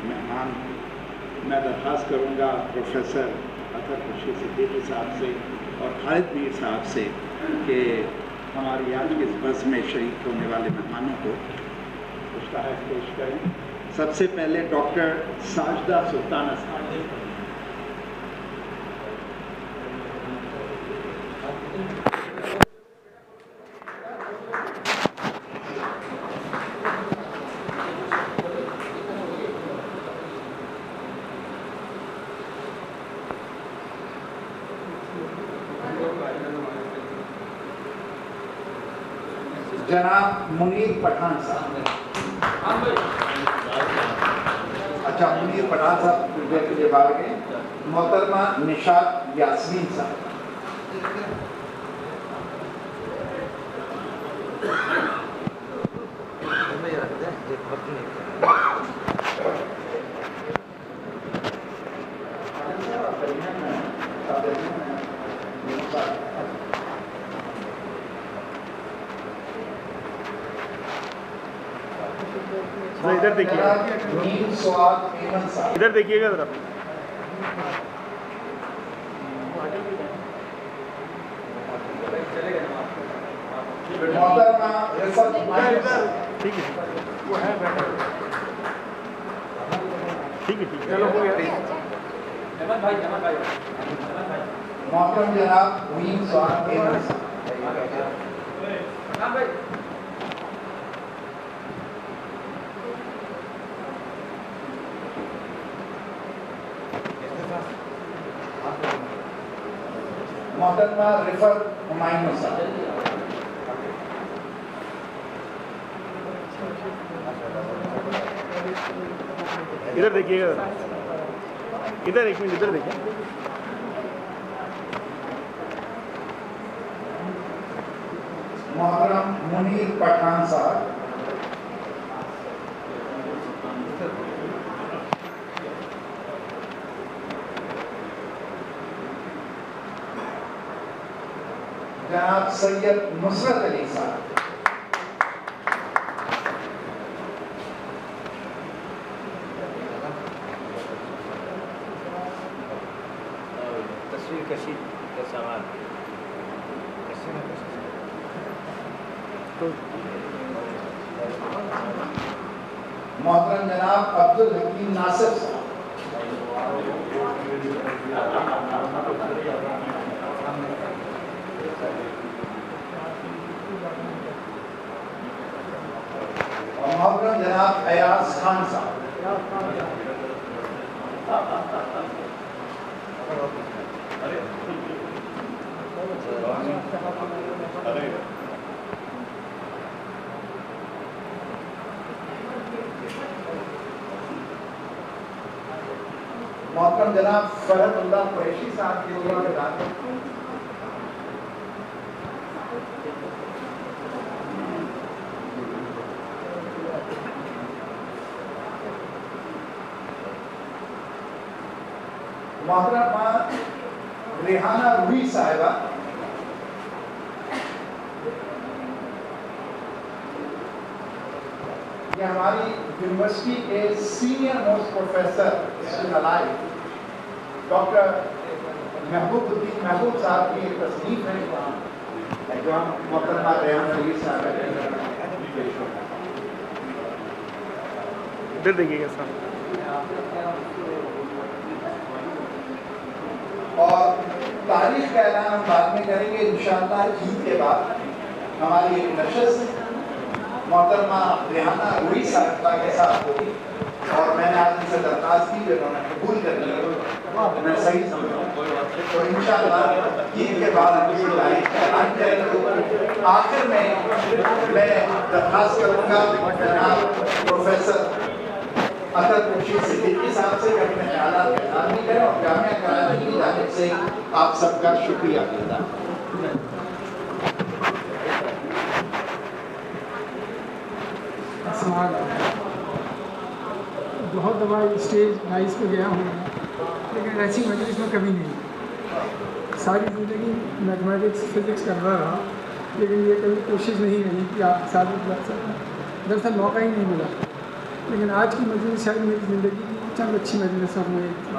मेहमान मैं दरख्वास्त करूँगा प्रोफेसर अतर खुर्शीद सिद्दीकी साहब से और खालिद मीर साहब से कि हमारी आज के इस बज़ में शरीक होने वाले मेहमानों को मुश्ताहक पेश करें। सबसे पहले डॉक्टर साजिदा सुल्ताना साहब। जनाब मुनीर पठान साहब। अच्छा, मुनीर पठान साहब के बाहर गए। मोहतरमा निशात यास्मीन साहब। इधर देखिए, इधर देखिएगा जरा। ठीक है, वो है बेटर। ठीक है, ठीक है, चलो हो गया। मोहतरम जनाब मीन स्वाद मोहतरमा रिफत हुमायूं साहब। इधर देखिएगा, इधर एक मिनट, इधर देखिए। मोहतरम मुनीर पठान साहब। जनाब सैयद नुसरत अली साहब। तस्वीर कशी का सामान मोहतरम जनाब अब्दुल हकीम नासिर साहब। और मोहतरम जनाब अयाज खान साहब। मोहतरम जनाब फरहतुल्लाह कुरैशी साहब की दुआ के साथ मोहतरमा रेहाना रूही साहिबा। ये हमारी यूनिवर्सिटी के सीनियर मोस्ट प्रोफेसर डॉक्टर महबूब साहब की तस्नीफ है जो हम मोहतरमा रेहाना रूही साहिबा। इधर देखिएगा सर। और तारीख का ऐलान हम बाद में करेंगे इंशाअल्लाह। ईद के बाद हमारी एक नशस्त मोहतरमा रेहाना रूही साहिबा के साथ होगी और मैंने आज उनसे दरख्वास्त की, उन्होंने कबूल कर लिया। मैं सही समझा तो इंशाअल्लाह ईद के बाद हम इसी तारीख का ऐलान करेंगे। आखिर में मैं दरख्वास्त करूँगा जनाब प्रोफेसर अतर खुर्शीद सिद्दीकी साहब से अपने ख्यालात का ऐलान भी करें और जामिया कराची की जानिब से आप सबका शुक्रिया अदा करें। बहुत दफ़ा स्टेज राइज पे गया हूँ, लेकिन ऐसी मजलिस में कभी नहीं। सारी ज़िंदगी मैथमेटिक्स फिज़िक्स करता रहा, लेकिन ये कभी कोशिश नहीं रही कि आप साथ में लग सकें। दरअसल मौका ही नहीं मिला। लेकिन आज की मजलिस शायद मेरी ज़िंदगी की चंद अच्छी मजलिसों में एक थी।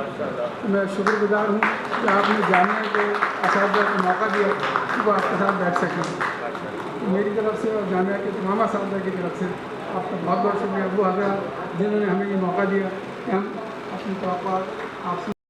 तो मैं शुक्रगुजार हूँ कि आपने जामिया के असातिज़ा को मौका दिया कि वो आपके साथ बैठ सकें। तो मेरी तरफ से और जामिया के तमाम असातिज़ा की तरफ से आपका बहुत बहुत शुक्रिया। वो हज़रात जिन्होंने हमें ये मौका दिया कि हम अपनी तवक्कुआत आपसे